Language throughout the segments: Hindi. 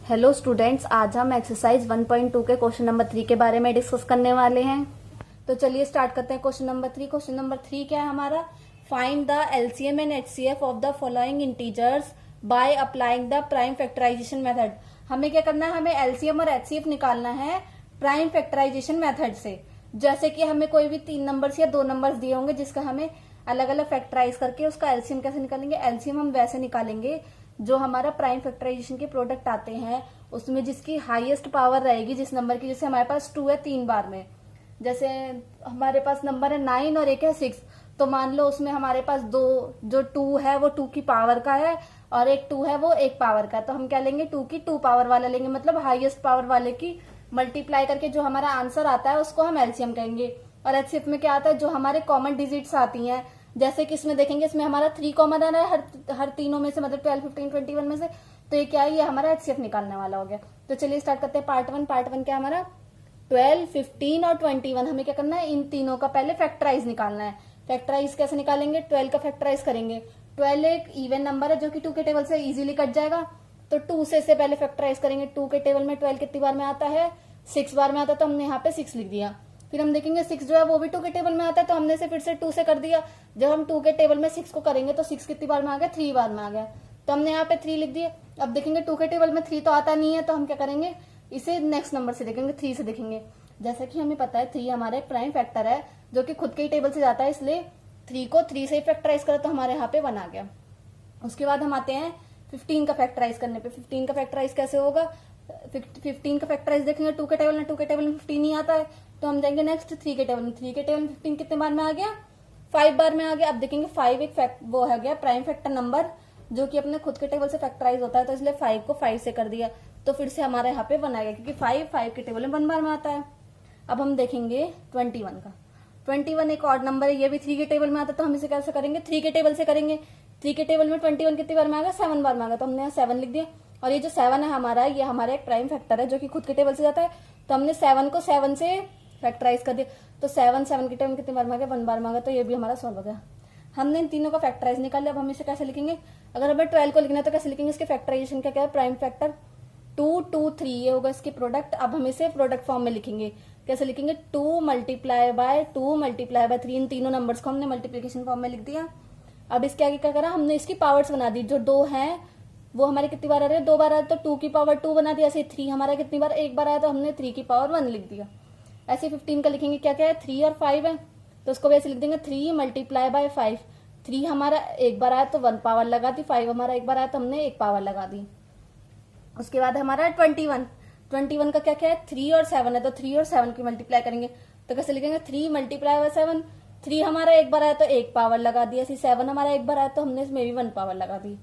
हेलो स्टूडेंट्स, आज हम एक्सरसाइज 1.2 के क्वेश्चन नंबर 3 के बारे में डिस्कस करने वाले हैं। तो चलिए स्टार्ट करते हैं क्वेश्चन नंबर 3। क्वेश्चन नंबर 3 क्या है हमारा? Find the LCM and HCF of the following integers by applying the prime factorisation method. हमें क्या करना है? हमें एलसीएम और एचसीएफ निकालना है प्राइम फैक्टराइजेशन मेथड से। जैसे कि हमें कोई भी 3 नंबर्स या 2 नंबर्स दिए होंगे जिसका हमें अलग अलग फैक्टराइज करके उसका एलसीएम कैसे निकालेंगे? एलसीएम हम वैसे निकालेंगे जो हमारा प्राइम फैक्टराइजेशन के प्रोडक्ट आते हैं उसमें जिसकी हाईएस्ट पावर रहेगी जिस नंबर की, जैसे हमारे पास 2 है 3 बार में, जैसे हमारे पास नंबर है 9 और एक है 6, तो मान लो उसमें हमारे पास जो 2 है वो 2 की पावर का है और एक 2 है वो 1 पावर का। तो हम क्या लेंगे? 2 की 2 पावर वाला लेंगे, मतलब हाईएस्ट पावर वाले की मल्टीप्लाई करके जो हमारा आंसर आता है उसको हम एलसीएम कहेंगे। और एचसीएफ में क्या आता है? जो हमारे कॉमन डिजिट्स आती हैं, जैसे कि इसमें देखेंगे इसमें हमारा 3 कॉमन आ रहा है हर तीनों में से, मतलब 12, 15, 21 में से। तो ये क्या है? ये हमारा एचसीएफ निकालने वाला हो गया। तो चलिए स्टार्ट करते हैं पार्ट 1। पार्ट 1 क्या हमारा? 12, 15 और 21। हमें क्या करना है? इन तीनों का पहले फैक्टराइज निकालना है। फैक्टराइज कैसे निकालेंगे? 12 का फैक्टराइज करेंगे। 12 एक इवन नंबर है जो कि 2 के टेबल से इजीली कट जाएगा, तो 2 से इसे पहले फैक्टराइज करेंगे। 2 के टेबल में 12 कितनी बार में आता है? 6 बार में आता है, तो हमने यहाँ पे 6 लिख दिया। फिर हम देखेंगे 6 जो है वो भी 2 के टेबल में आता है, तो हमने इसे फिर से 2 से कर दिया। जब हम 2 के टेबल में 6 को करेंगे तो 6 कितनी बार में आ गया? 3 बार में आ गया, तो हमने यहाँ पे 3 लिख दिए। अब देखेंगे 2 के टेबल में 3 तो आता नहीं है, तो हम क्या करेंगे? इसे नेक्स्ट नंबर से देखेंगे, 3 से देखेंगे। जैसा कि हमें पता है 3 हमारा एक प्राइम फैक्टर है जो कि खुद के ही टेबल से जाता है, इसलिए 3 को 3 से ही फैक्टराइज करो तो हमारे यहाँ पे 1 आ गया। उसके बाद हम आते हैं 15 का फैक्टराइज करने पे। 15 का फैक्टराइज कैसे होगा? 15 का फैक्टराइज देखेंगे 2 के टेबल में, 2 के टेबल में 15 ही आता है, तो हम जाएंगे नेक्स्ट 3 के टेबल में। 3 के टेबल में 15 कितने बार में आ गया? 5 बार में आ गया। अब देखेंगे 5 एक वो है गया प्राइम फैक्टर नंबर जो कि अपने खुद के टेबल से फैक्टराइज होता है, तो इसलिए 5 को 5 से कर दिया, तो फिर से हमारे यहाँ पे 1 आ गया, क्योंकि 5 के टेबल में 1 बार में आता है। अब हम देखेंगे 21 का। 21 एक ऑड नंबर है, ये भी 3 के टेबल में आता है, तो हम इसे कैसे करेंगे? 3 के टेबल से करेंगे। 3 के टेबल में 21 कितनी बार में आ गया? 7 बार में आ गया, तो हमने यहाँ 7 लिख दिया। और ये जो 7 है हमारा, ये हमारा एक प्राइम फैक्टर है जो कि खुद के टेबल से जाता है, तो हमने 7 को 7 से फैक्टराइज कर दिया, तो 7 के टेबल कितनी बार में आ गया? 1 बार में आ गया, तो ये भी हमारा सॉल्व हो गया। हमने इन तीनों का फैक्टराइज निकाल लिया। अब हम इसे कैसे लिखेंगे? अगर हमें 12 को लिखना है तो कैसे लिखेंगे? इसके फैक्टराइजेशन का क्या है? प्राइम फैक्टर 2, 2, 3, ये होगा इसके प्रोडक्ट। अब हम इसे प्रोडक्ट फॉर्म में लिखेंगे। कैसे लिखेंगे? 2 मल्टीप्लाई बाय 2 मल्टीप्लाई बाय 3। इन तीनों नंबर्स को हमने मल्टीप्लीकेशन फॉर्म में लिख दिया। अब इसके आगे क्या करा? हमने इसकी पावर्स बना दी। जो 2 है वो हमारे कितनी बार आ रहे हैं? 2 बार आया, तो 2 की पावर 2 बना दिया। ऐसे 3 हमारा कितनी बार? 1 बार आया, तो हमने 3 की पावर 1 लिख दिया। ऐसे 15 का लिखेंगे, क्या क्या है? 3 और 5 है, तो उसको भी ऐसे लिख देंगे 3 मल्टीप्लाई बाय 5। 3 हमारा 1 बार आया तो 1 पावर लगा दी, 5 हमारा 1 बार आया तो हमने 1 पावर लगा दी। उसके बाद हमारा 21 का क्या क्या है? 3 और 7 है, तो 3 और 7 की मल्टीप्लाई करेंगे, तो कैसे लिखेंगे? 3 मल्टीप्लाई बाय 7। 3 हमारा 1 बार आया तो 1 पावर लगा दी, ऐसे 7 हमारा 1 बार आया तो हमने इसमें भी 1 पावर लगा दी।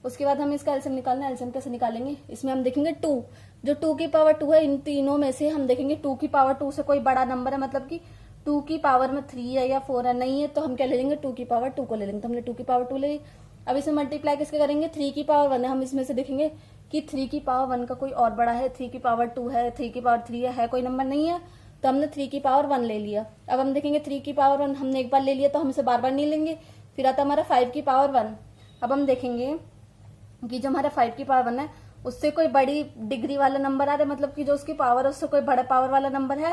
उसके बाद हम इसका एलसीएम निकालना है। एलसीएम कैसे निकालेंगे? इसमें हम देखेंगे 2, जो 2 की पावर 2 है, इन तीनों में से हम देखेंगे 2 की पावर 2 से कोई बड़ा नंबर है, मतलब कि 2 की पावर में 3 है या 4 है, नहीं है, तो हम क्या ले लेंगे? 2 की पावर 2 को ले लेंगे, तो हमने 2 की पावर 2 ले ली। अब इसमें मल्टीप्लाई किसके करेंगे? 3 की पावर 1 है, हम इसमें से देखेंगे कि 3 की पावर 1 का कोई और बड़ा है, 3 की पावर 2 है, 3 की पावर 3 है कोई नंबर नहीं है, तो हमने 3 की पावर 1 ले लिया। अब हम देखेंगे 3 की पावर 1 हमने एक बार ले लिया, तो हम इसे बार बार नहीं लेंगे। फिर आता हमारा 5 की पावर 1। अब हम देखेंगे कि जो हमारा 5 की पावर 1 है उससे कोई बड़ी डिग्री वाला नंबर आ रहा है, मतलब कि जो उसकी पावर है उससे कोई बड़ा पावर वाला नंबर है,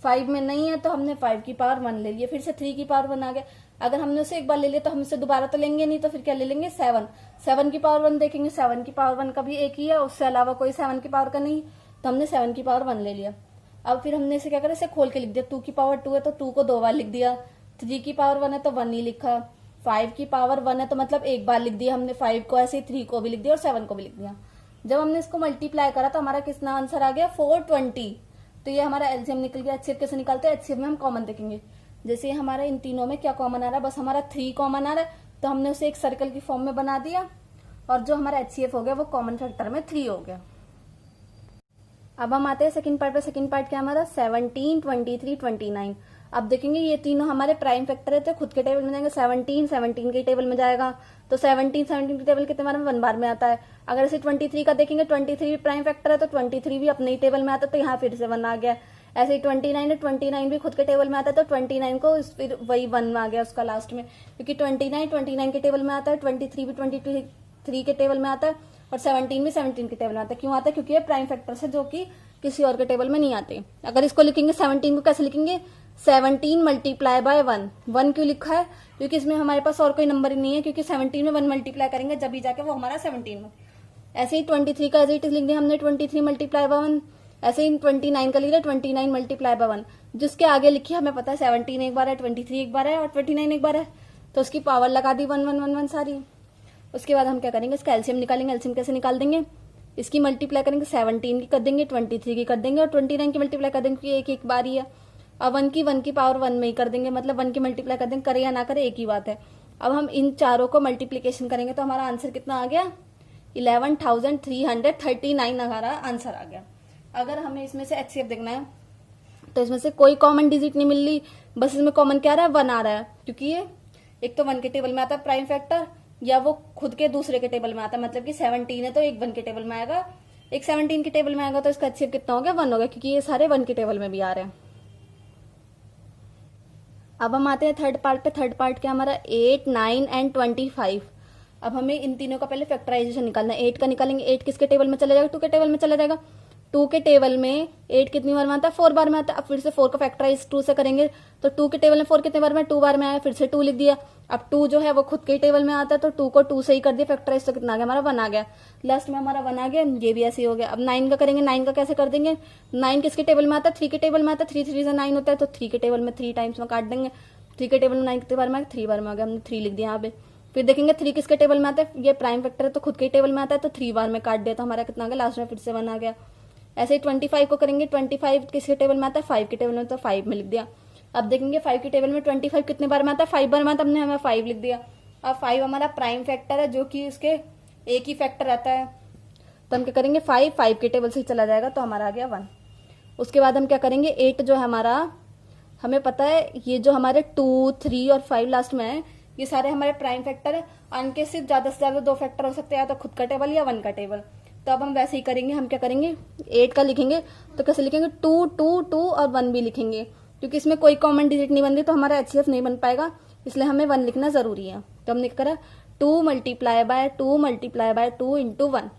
5 में नहीं है, तो हमने 5 की पावर 1 ले लिया। फिर से 3 की पावर 1 आ गया। अगर हमने उसे एक बार ले लिया तो हम इसे दोबारा तो लेंगे नहीं, तो फिर क्या ले लेंगे? 7 की पावर 1 देखेंगे, 7 की पावर 1 का भी एक ही है, उससे अलावा कोई 7 की पावर का नहीं, तो हमने 7 की पावर 1 ले लिया। अब फिर हमने इसे क्या करा? इसे खोल के लिख दिया। 2 की पावर 2 है तो 2 को 2 बार लिख दिया, 3 की पावर 1 है तो 1 ही लिखा, 5 की पावर 1 है तो मतलब एक बार लिख दिया हमने 5 को, ऐसे 3 को भी लिख दिया और 7 को भी लिख दिया। जब हमने इसको मल्टीप्लाई करा तो हमारा कितना आंसर आ गया? 420। तो ये हमारा एलसीएम निकल गया। एचसीएफ कैसे निकालते हैं? एचसीएफ में हम कॉमन देखेंगे। जैसे हमारा इन तीनों में क्या कॉमन आ रहा है? बस हमारा 3 कॉमन आ रहा है, तो हमने उसे एक सर्कल की फॉर्म में बना दिया, और जो हमारा एचसीएफ हो गया वो कॉमन फैक्टर में 3 हो गया। अब हम आते हैं सेकंड पार्ट पे। सेकंड पार्ट क्या हमारा? 17, 23, 29। अब देखेंगे ये तीनों हमारे प्राइम फैक्टर है, तो खुद के टेबल में जाएंगे। 17 के टेबल में जाएगा, तो 17 के टेबल कितने बार में? 1 बार में आता है। अगर इसे 23 का देखेंगे, 23 भी प्राइम फैक्टर है, तो 23 भी अपने ही टेबल में आता है, तो यहाँ फिर से 1 आ गया। ऐसे ही 29 है, 29 भी खुद के टेबल में आता है, तो 29 को फिर वही 1 आ गया उसका लास्ट में, क्योंकि 29 के टेबल में आता है, 23 भी 23 के टेबल में आता है, और 17 भी 17 के टेबल में आता है। क्यों आता है? क्योंकि ये प्राइम फैक्टर है जो कि किसी और के टेबल में नहीं आते। अगर इसको लिखेंगे 17 को कैसे लिखेंगे? 17 मल्टीप्लाई बाय 1। 1 क्यों लिखा है? क्योंकि इसमें हमारे पास और कोई नंबर ही नहीं है, क्योंकि 17 में 1 मल्टीप्लाई करेंगे जब भी जाके वो हमारा 17 में। ऐसे ही 23 का एज इट इज लिख दिया हमने 23 मल्टीप्लाई बाय 1। ऐसे ही 29 का लिख दिया 29 मल्टीप्लाई बाय 1। जिसके आगे लिखी हमें पता है 17 एक बार है, 23 एक बार है और 29 एक बार है, तो उसकी पावर लगा दी 1 1 1 1 सारी। उसके बाद हम क्या करेंगे? इसका एलसीएम निकालेंगे। एलसीएम कैसे निकाल देंगे? इसकी मल्टीप्लाई करेंगे 17 की कर देंगे, 23 की कर देंगे और 29 की मल्टीप्लाई कर देंगे, एक एक बार ही है। अब 1 की पावर 1 में ही कर देंगे, मतलब 1 की मल्टीप्लाई कर देंगे, करे या ना करे एक ही बात है। अब हम इन चारों को मल्टीप्लीकेशन करेंगे तो हमारा आंसर कितना आ गया? 11,339 हमारा आंसर आ गया। अगर हमें इसमें से एचसीएफ देखना है तो इसमें से कोई कॉमन डिजिट नहीं मिल रही, बस इसमें कॉमन क्या आ रहा है? 1 आ रहा है, क्योंकि ये एक तो 1 के टेबल में आता है प्राइम फैक्टर, या वो खुद के दूसरे के टेबल में आता है। मतलब कि 17 है तो एक 1 के टेबल में आएगा, एक 17 के टेबल में आएगा, तो इसका एचसीएफ कितना हो गया? 1 हो गया, क्योंकि ये सारे 1 के टेबल में भी आ रहे हैं। अब हम आते हैं थर्ड पार्ट पे। थर्ड पार्ट क्या हमारा? 8, 9 एंड 25। अब हमें इन तीनों का पहले फैक्टराइजेशन निकालना है। 8 का निकालेंगे। 8 किसके टेबल में चला जाएगा? 2 के टेबल में चला जाएगा। 2 के टेबल में 8 कितनी बार में आता है? 4 बार में आता है। अब फिर से 4 का फैक्टराइज 2 से करेंगे तो 2 के टेबल में 4 कितने बार में? 2 बार में आया, फिर से 2 लिख दिया। अब 2 जो है वो खुद के टेबल में आता है तो 2 को 2 से ही कर दिया फैक्टराइज, तो कितना आ गया? हमारा 1 आ गया। लास्ट में हमारा 1 आ गया, ये भी ऐसे ही हो गया। अब 9 का करेंगे। 9 का कैसे कर देंगे? 9 किसके टेबल में आता है? 3 के टेबल में आता है। 3 3 से 9 होता है, तो 3 के टेबल में 3 टाइम्स में काट देंगे। 3 के टेबल में 9 कितने बार में? 3 बार में आ गया, हमने 3 लिख दिया यहाँ पे। फिर देखेंगे 3 किसके टेबल में आता है? ये प्राइम फैक्टर है तो खुद के टेबल में आता है, तो 3 बार में काट दिया, तो हमारा कितना आ गया? लास्ट में फिर से 1 आ गया। ऐसे ही 25 को करेंगे। 25 किसके टेबल में आता है? 5 के टेबल में, तो 5 में लिख दिया। अब देखेंगे 5 के टेबल में 25 कितने बार में आता है? 5 बार में आता है, हमने हमें 5 लिख दिया। अब 5 हमारा प्राइम फैक्टर है जो कि उसके एक ही फैक्टर आता है, तो हम क्या करेंगे? 5 के टेबल से ही चला जाएगा, तो हमारा आ गया 1। उसके बाद हम क्या करेंगे? 8 जो है हमारा, हमें पता है ये जो हमारे 2, 3 और 5 लास्ट में है, ये सारे हमारे प्राइम फैक्टर है। इनके सिर्फ ज्यादा से ज्यादा 2 फैक्टर हो सकते हैं, या तो खुद का टेबल या 1 का टेबल। तो अब हम वैसे ही करेंगे। हम क्या करेंगे? 8 का लिखेंगे तो कैसे लिखेंगे? 2 2 2 और 1 भी लिखेंगे, क्योंकि इसमें कोई कॉमन डिजिट नहीं बन रही तो हमारा एचसीएफ नहीं बन पाएगा, इसलिए हमें 1 लिखना जरूरी है। तो हमने क्या करा? 2 multiply by 2 multiply by 2 into 1।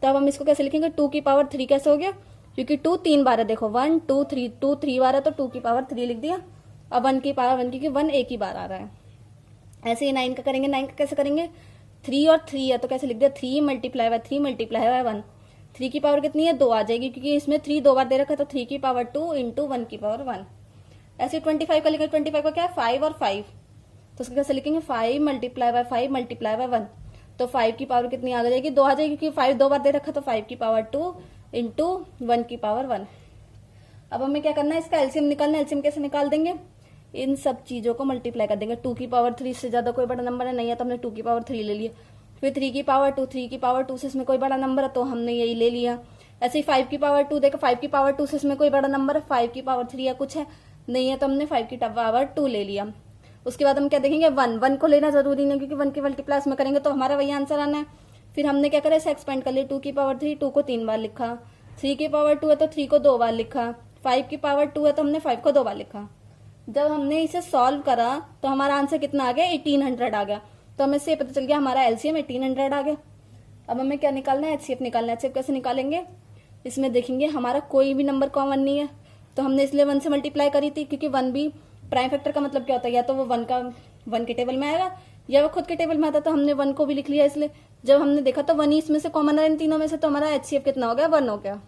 तो अब हम इसको कैसे लिखेंगे? 2 की पावर 3 कैसे हो गया? क्योंकि 2 3 बार है, देखो 1 2 3, 2 3 बार है तो 2 की पावर 3 लिख दिया। अब 1 की पावर 1, क्योंकि 1 एक ही बार आ रहा है। ऐसे ही 9 का करेंगे। 9 का कैसे करेंगे? 3 और 3 है तो कैसे लिख दिया? 3 मल्टीप्लाई बाय 3 मल्टीप्लाई बाय 1। 3 की पावर कितनी है? 2 आ जाएगी, क्योंकि इसमें 3 2 बार दे रखा है, तो 3 की पावर 2 इंटू 1 की पावर 1। ऐसे 25 का लिखेंगे। 25 का क्या है? 5 और 5, तो उसको कैसे लिखेंगे? 5 मल्टीप्लाई बाय 5 मल्टीप्लाई बाय 1। तो 5 की पावर कितनी आ जाएगी? 2 आ जाएगी, क्योंकि 5 2 बार दे रखा, तो 5 की पावर 2 इंटू 1 की पावर 1। अब हमें क्या करना है? इसका एलसीएम निकालना है। एलसीएम कैसे निकाल देंगे? इन सब चीजों को मल्टीप्लाई कर देंगे। 2 की पावर 3 से ज्यादा कोई बड़ा नंबर है नहीं है, तो हमने 2 की पावर 3 ले लिया। फिर 3 की पावर 2, 3 की पावर 2 से इसमें कोई बड़ा नंबर है तो हमने यही ले लिया। ऐसे ही 5 की पावर 2, देखो 5 की पावर 2 से इसमें कोई बड़ा नंबर है, 5 की पावर 3 या कुछ है नहीं है, तो हमने 5 की पावर 2 ले लिया। उसके बाद हम क्या देखेंगे? 1 को लेना जरूरी नहीं, क्योंकि 1 की मल्टीप्लाई में करेंगे तो हमारा वही आंसर आना है। फिर हमने क्या करा? इसे एक्सपेंड कर लिया। 2 की पावर 3, 2 को 3 बार लिखा। 3 की पावर 2 है तो 3 को 2 बार लिखा। 5 की पावर 2 है तो हमने 5 को 2 बार लिखा। जब हमने इसे सॉल्व करा तो हमारा आंसर कितना आ गया? 1800 आ गया। तो हमें इससे पता चल गया हमारा एलसीएम 1800 आ गया। अब हमें क्या निकालना है? एचसीएफ निकालना है। एचसीएफ कैसे निकालेंगे? इसमें देखेंगे हमारा कोई भी नंबर कॉमन नहीं है, तो हमने इसलिए 1 से मल्टीप्लाई करी थी, क्योंकि 1 भी प्राइम फैक्टर का मतलब क्या होता है? या तो वो 1 के टेबल में आएगा या वो खुद के टेबल में आता, तो हमने 1 को भी लिख लिया। इसलिए जब हमने देखा तो 1 ही इसमें से कॉमन है इन तीनों में से, तो हमारा एचसीएफ कितना हो गया? 1 हो गया।